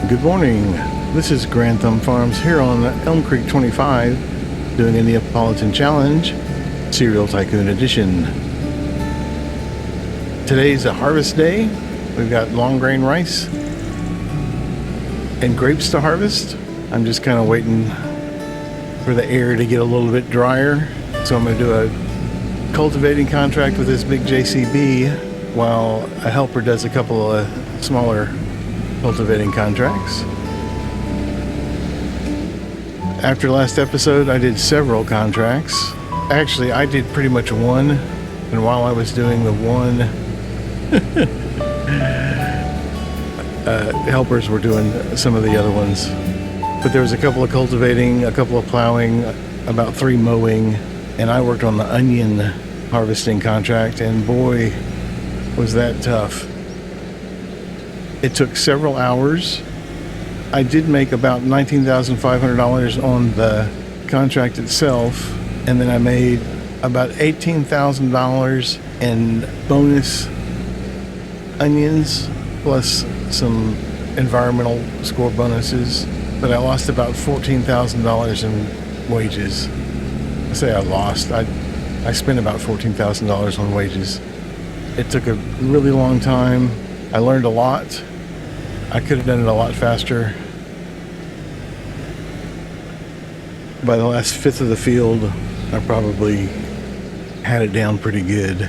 Good morning. This is GrandthumbFarms here on Elm Creek 25 doing a Neapolitan challenge, Cereal Tycoon edition. Today's a harvest day. We've got long grain rice and grapes to harvest. I'm just kind of waiting for the air to get a little bit drier. So I'm going to do a cultivating contract with this big JCB while a helper does a couple of smaller cultivating contracts. After last episode, I did several contracts. Actually, I did pretty much one, and while I was doing the one, helpers were doing some of the other ones. But there was a couple of cultivating, a couple of plowing, about 3 mowing, and I worked on the onion harvesting contract, and boy, was that tough. It took several hours. I did make about $19,500 on the contract itself, and then I made about $18,000 in bonus onions plus some environmental score bonuses, but I lost about $14,000 in wages. I say I lost. I spent about $14,000 on wages. It took a really long time. I learned a lot. I could have done it a lot faster. By the last fifth of the field, I probably had it down pretty good.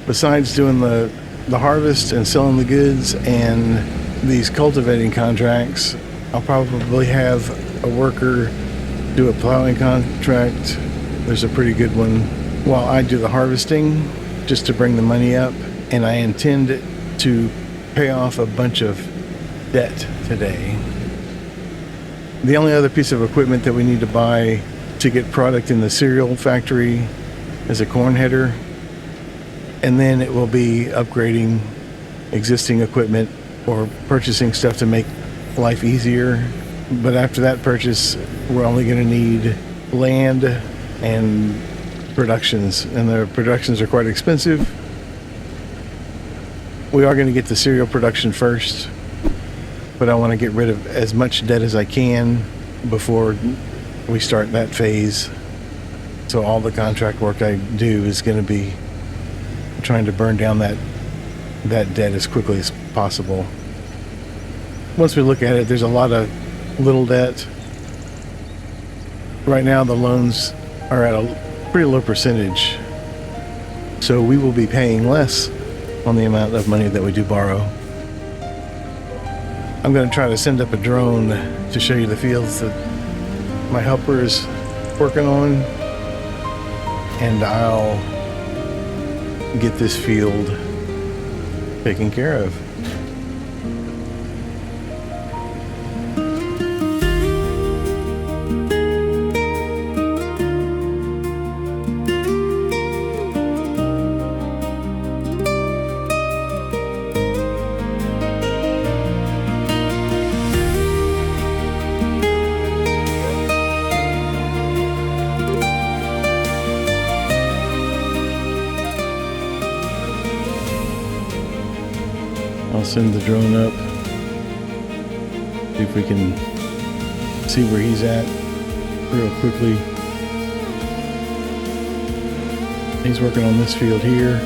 Besides doing the harvest and selling the goods and these cultivating contracts, I'll probably have a worker do a plowing contract. There's a pretty good one while I do the harvesting just to bring the money up, and I intend to pay off a bunch of debt today. The only other piece of equipment that we need to buy to get product in the cereal factory is a corn header, and then it will be upgrading existing equipment or purchasing stuff to make life easier. But after that purchase, we're only going to need land and productions, and the productions are quite expensive. We are going to get the cereal production first, but I want to get rid of as much debt as I can before we start that phase. So all the contract work I do is going to be trying to burn down that debt as quickly as possible. Once we look at it, there's a lot of little debt. Right now the loans are at a pretty low percentage, so we will be paying less on the amount of money that we do borrow. I'm going to try to send up a drone to show you the fields that my helper is working on, and I'll get this field taken care of. I'll send the drone up, see if we can see where he's at real quickly. He's working on this field here.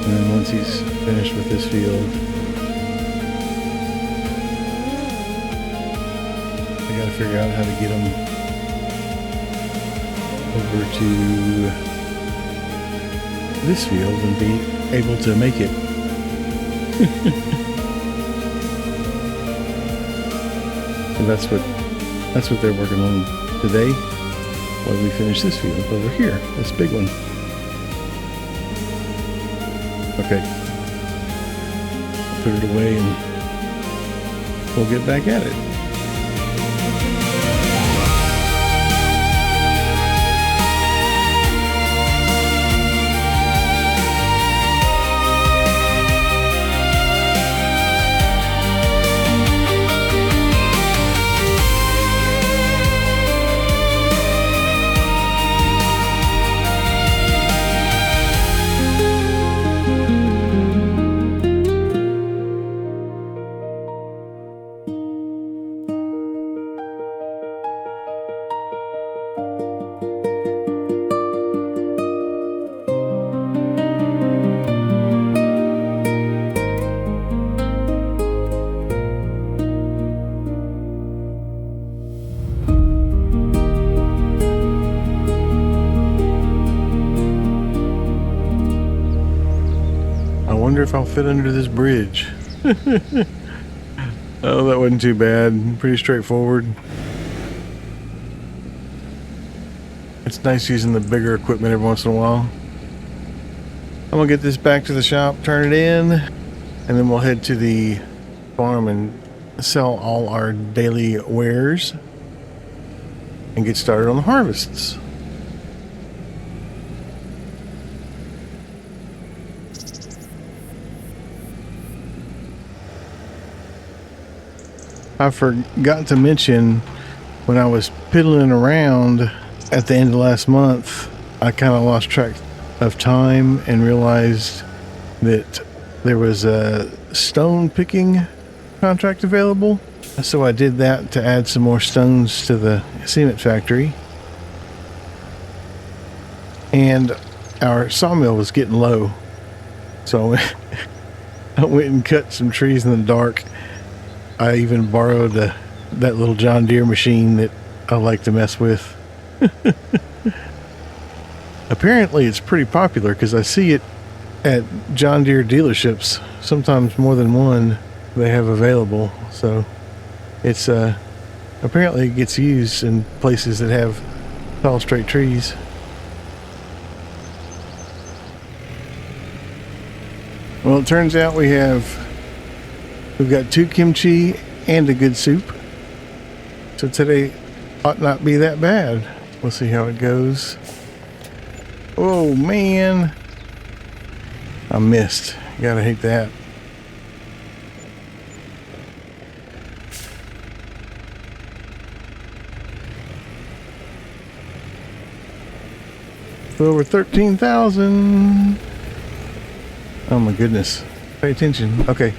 And then once he's finished with this field, I gotta figure out how to get him over to this field and be able to make it. So that's what they're working on today while we finish this field over here, this big one. Okay, I'll put it away and we'll get back at it. if I'll fit under this bridge. Oh, that wasn't too bad. Pretty straightforward. It's nice using the bigger equipment every once in a while. I'm gonna get this back to the shop, turn it in, and then we'll head to the farm and sell all our daily wares and get started on the harvests. I forgot to mention, when I was piddling around at the end of last month, I kind of lost track of time and realized that there was a stone picking contract available. So I did that to add some more stones to the cement factory. And our sawmill was getting low. So I went and cut some trees in the dark. I even borrowed that little John Deere machine that I like to mess with. Apparently it's pretty popular because I see it at John Deere dealerships, sometimes more than one they have available. So it's apparently it gets used in places that have tall straight trees. Well, it turns out we've got 2 kimchi and a good soup. So today ought not be that bad. We'll see how it goes. Oh man, I missed. Gotta hate that. Over 13,000. Oh my goodness. Pay attention. Okay.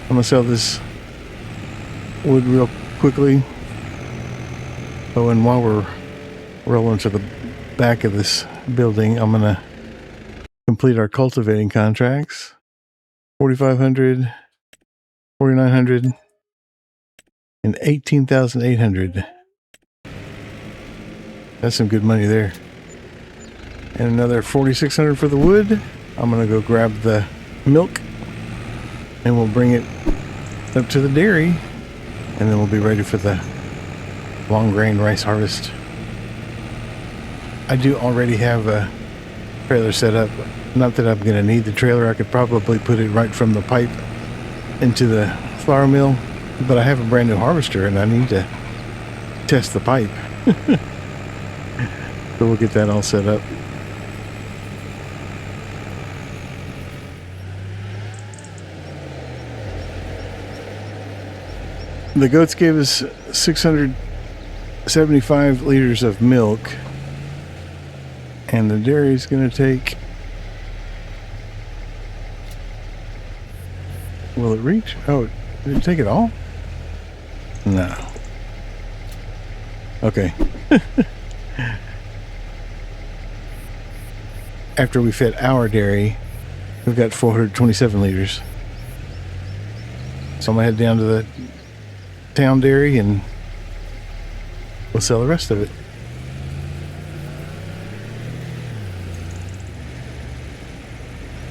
I'm gonna sell this wood real quickly. Oh, and while we're rolling to the back of this building, I'm gonna complete our cultivating contracts. 4,500, 4,900, and 18,800. That's some good money there. And another 4,600 for the wood. I'm gonna go grab the milk and we'll bring it up to the dairy, and then we'll be ready for the long grain rice harvest. I do already have a trailer set up. Not that I'm gonna need the trailer. I could probably put it right from the pipe into the flour mill, but I have a brand new harvester and I need to test the pipe. So we'll get that all set up. The goats gave us 675 liters of milk, and the dairy is going to take, will it reach? Oh, did it take it all? No. Okay. After we fed our dairy, we've got 427 liters. So I'm going to head down to the town dairy and we'll sell the rest of it.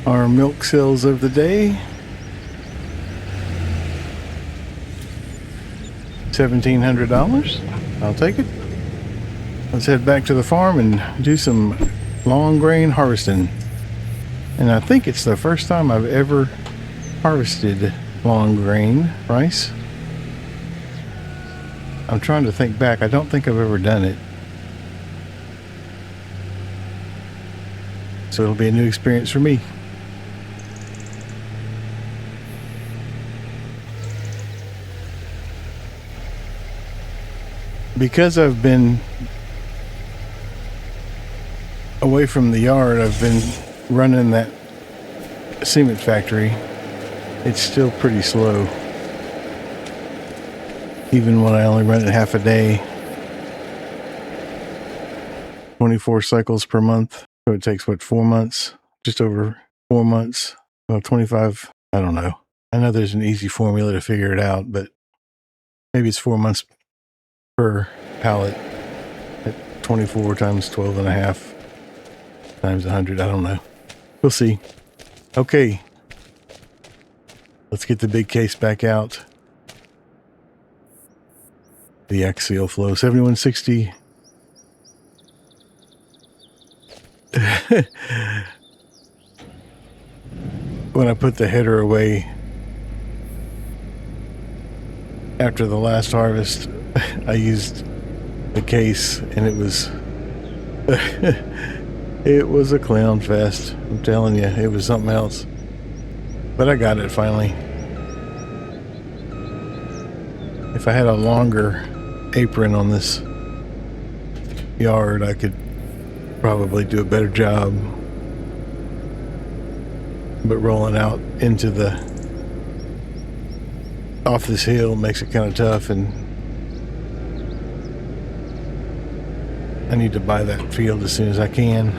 Our milk sales of the day, $1,700. I'll take it. Let's head back to the farm and do some long grain harvesting. And I think it's the first time I've ever harvested long grain rice. I'm trying to think back. I don't think I've ever done it. So it'll be a new experience for me. Because I've been away from the yard, I've been running that cement factory. It's still pretty slow. Even when I only run it half a day. 24 cycles per month. So it takes, what, 4 months? Just over 4 months. Well, 25, I don't know. I know there's an easy formula to figure it out, but maybe it's 4 months per pallet at 24 times 12 and a half times 100. I don't know. We'll see. Okay. Let's get the big case back out. The axial flow 7160. When I put the header away after the last harvest, I used the case and it was it was a clown fest. I'm telling you, it was something else. But I got it finally. If I had a longer apron on this yard, I could probably do a better job. But rolling out into the off this hill makes it kind of tough, and I need to buy that field as soon as I can.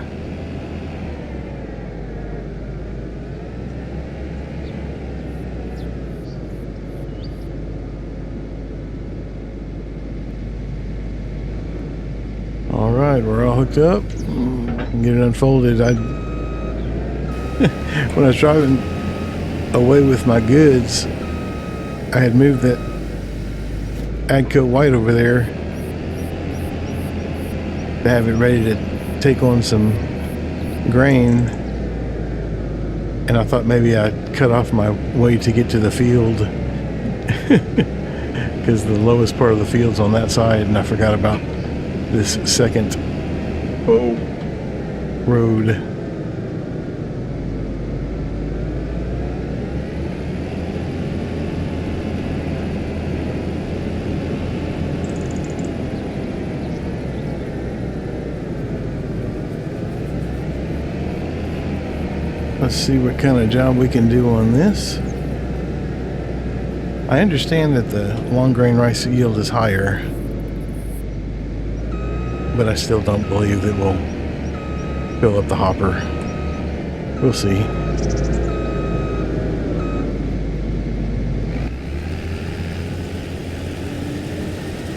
All right, we're all hooked up. Get it unfolded. When I was driving away with my goods, I had moved that Agco white over there to have it ready to take on some grain, and I thought maybe I'd cut off my way to get to the field because the lowest part of the field's on that side, and I forgot about this second road. Let's see what kind of job we can do on this. I understand that the long grain rice yield is higher, but I still don't believe that we'll fill up the hopper. We'll see.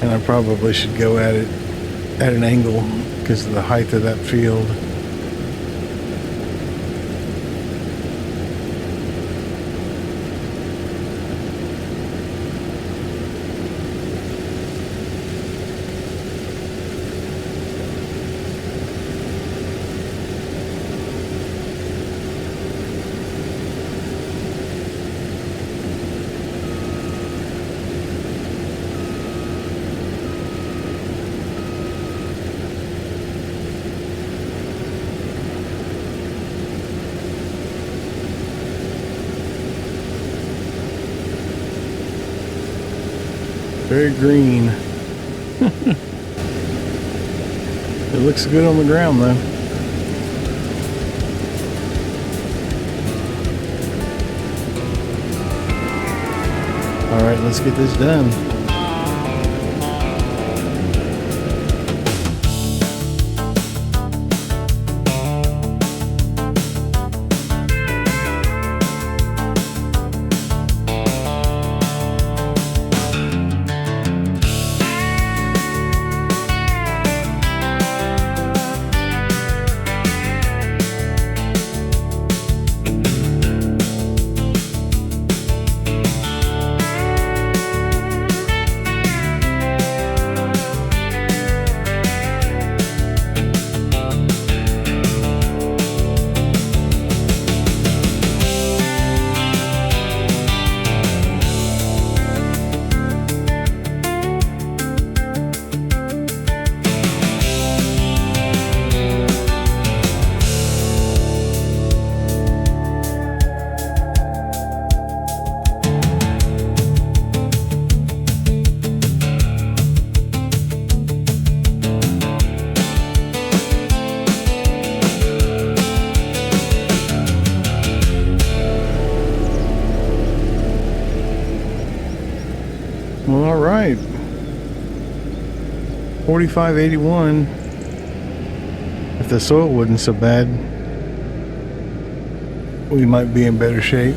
And I probably should go at it at an angle because of the height of that field. Very green. It looks good on the ground though. All right, let's get this done. Well, all right. 4581. If the soil wasn't so bad, we might be in better shape.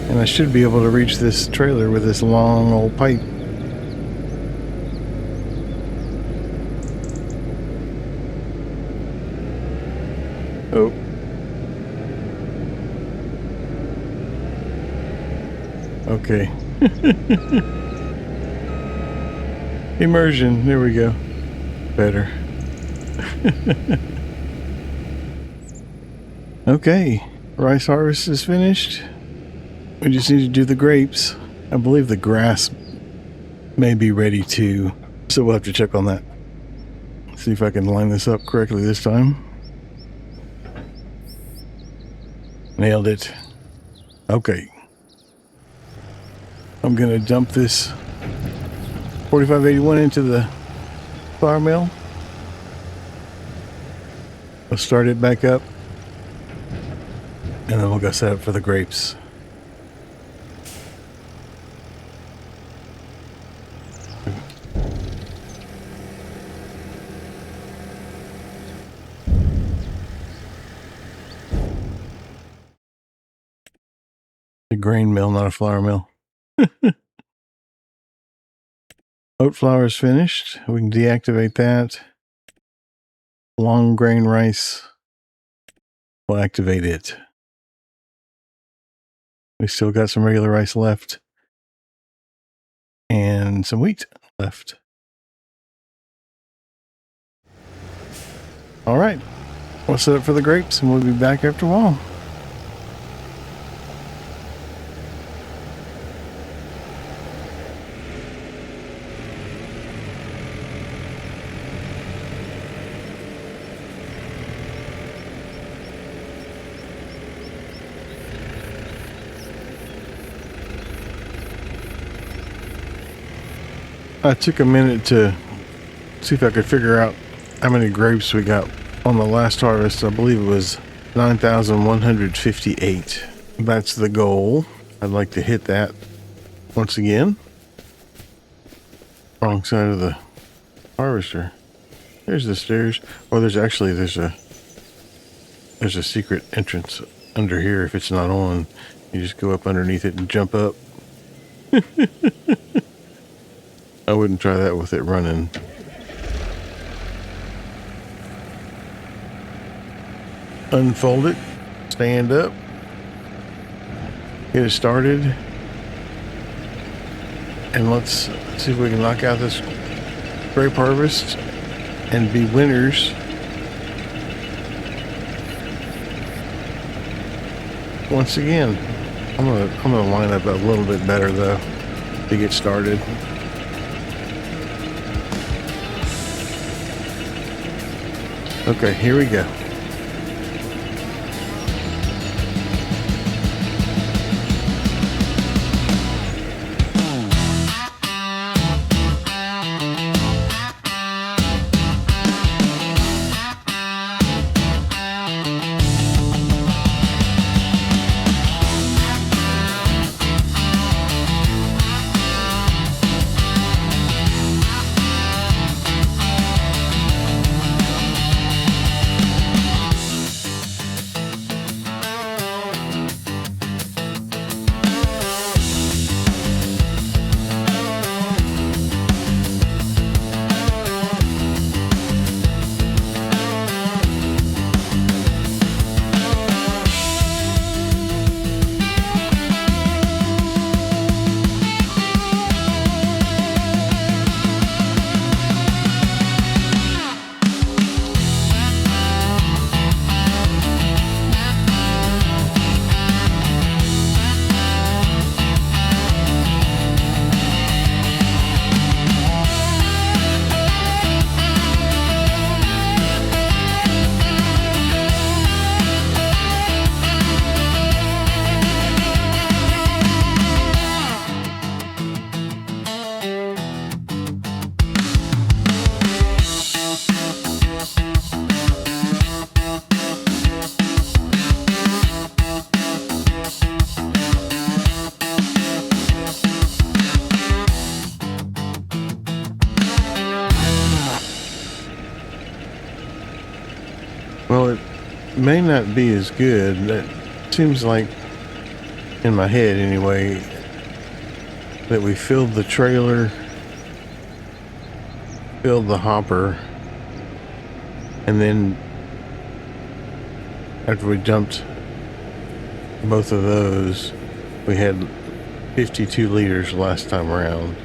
And I should be able to reach this trailer with this long old pipe. Oh. Okay. Immersion. There we go. Better. Okay. Rice harvest is finished. We just need to do the grapes. I believe the grass may be ready too, so we'll have to check on that. See if I can line this up correctly this time. Nailed it. Okay. I'm going to dump this 4581 into the flour mill. I'll start it back up, and then we'll go set up for the grapes. A grain mill, not a flour mill. Oat flour is finished. We can deactivate that. Long grain rice. We'll activate it. We still got some regular rice left. And some wheat left. All right. We'll set up for the grapes and we'll be back after a while. I took a minute to see if I could figure out how many grapes we got on the last harvest. I believe it was 9,158. That's the goal. I'd like to hit that once again. Wrong side of the harvester. There's the stairs. Oh, there's a secret entrance under here. If it's not on, you just go up underneath it and jump up. I wouldn't try that with it running. Unfold it, stand up, get it started, and let's see if we can knock out this grape harvest and be winners. Once again, I'm gonna line up a little bit better though to get started. Okay, here we go. Well, it may not be as good. It seems like, in my head anyway, that we filled the trailer, filled the hopper, and then after we dumped both of those, we had 52 liters last time around.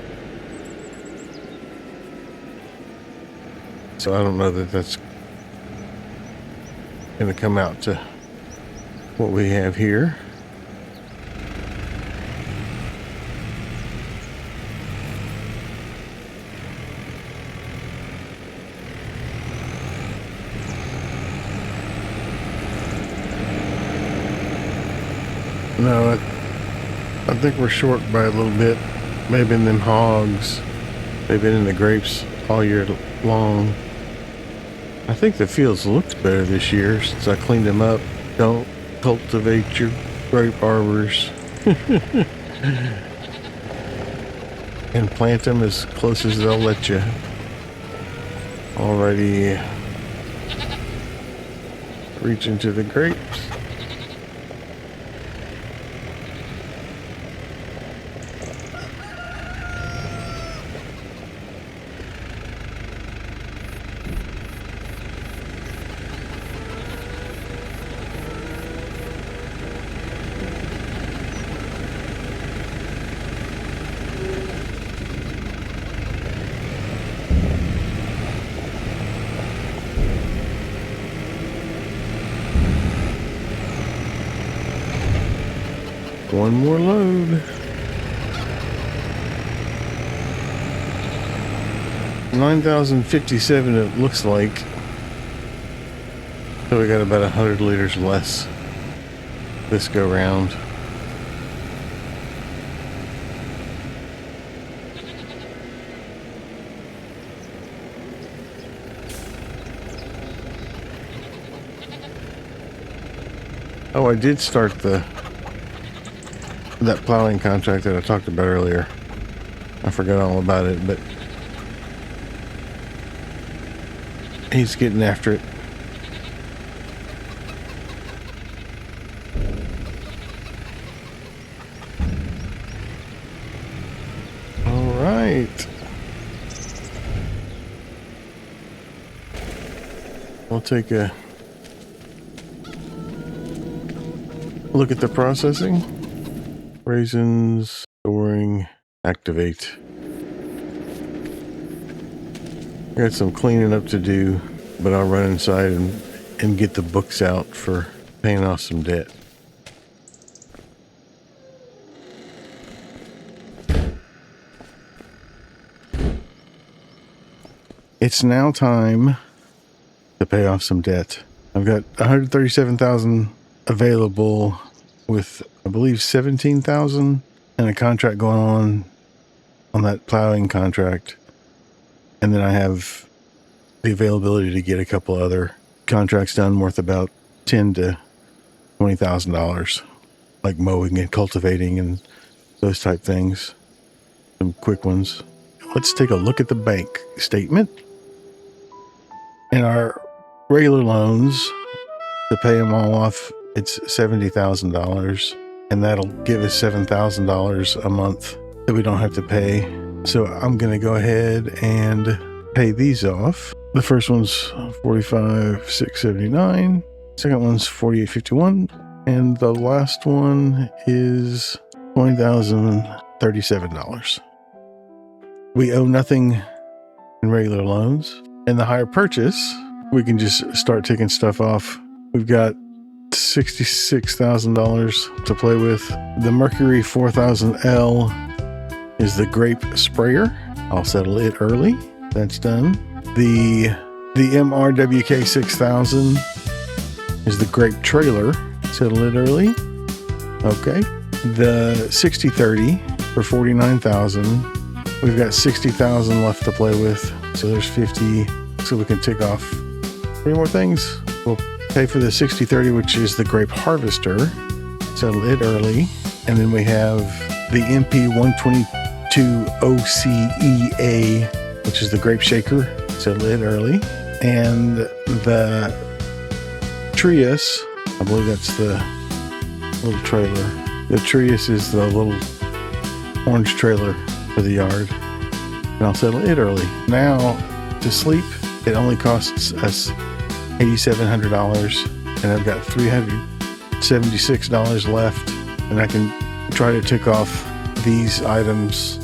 So I don't know that that's going to come out to what we have here. No, I think we're short by a little bit. Maybe in them hogs. They've been in the grapes all year long. I think the fields looked better this year since I cleaned them up. Don't cultivate your grape arbors. And plant them as close as they'll let you. Already reach into the grapes. One more load. 9,057 it looks like. So we got about 100 liters less this go round. Oh, I did start that plowing contract that I talked about earlier. I forgot all about it, but he's getting after it. All right. We'll take a look at the processing. Raisins, storing, activate. I got some cleaning up to do, but I'll run inside and get the books out for paying off some debt. It's now time to pay off some debt. I've got 137,000 available with, I believe, 17,000 and a contract going on that plowing contract. And then I have the availability to get a couple other contracts done worth about $10,000 to $20,000, like mowing and cultivating and those type things. Some quick ones. Let's take a look at the bank statement. In our regular loans, to pay them all off, it's $70,000, and that'll give us $7,000 a month that we don't have to pay. So I'm going to go ahead and pay these off. The first one's $45,679. Second one's $48.51, and the last one is $20,037. We owe nothing in regular loans. In the hire purchase, we can just start taking stuff off. We've got $66,000 to play with. The Mercury 4000L is the Grape sprayer. I'll settle it early. That's done. The MRWK 6000 is the Grape trailer. Settle it early. Okay. The 6030 for $49,000. We've got $60,000 left to play with. So there's 50. So we can tick off 3 more things. We'll pay for the 6030, which is the Grape harvester. Settle it early. And then we have the MP 122 OCEA, which is the Grape shaker. Settle it early. And the Trius, I believe that's the little trailer. The Trius is the little orange trailer for the yard. And I'll settle it early. Now, to sleep, it only costs us $8,700, and I've got $376 left, and I can try to tick off these items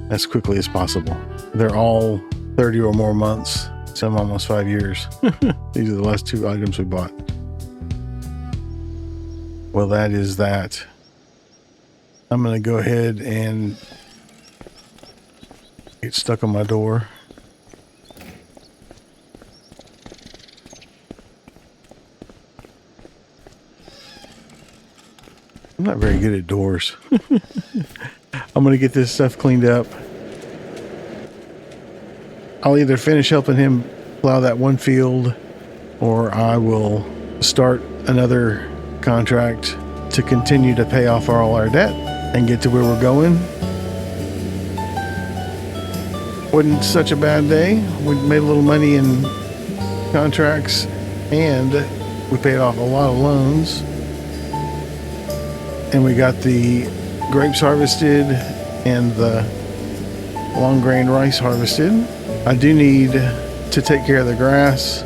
as quickly as possible. They're all 30 or more months, some almost 5 years. These are the last 2 items we bought. Well, that is that. I'm going to go ahead and get stuck on my door. I'm not very good at doors. I'm going to get this stuff cleaned up. I'll either finish helping him plow that one field, or I will start another contract to continue to pay off all our debt and get to where we're going. Wasn't such a bad day. We made a little money in contracts, and we paid off a lot of loans. And we got the grapes harvested and the long grain rice harvested. I do need to take care of the grass,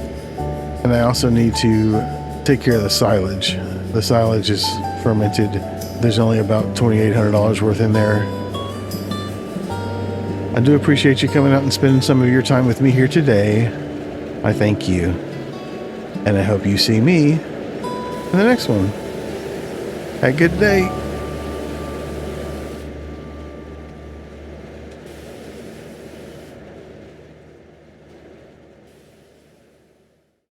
and I also need to take care of the silage. The silage is fermented. There's only about $2,800 worth in there. I do appreciate you coming out and spending some of your time with me here today. I thank you. And I hope you see me in the next one. Have a good day.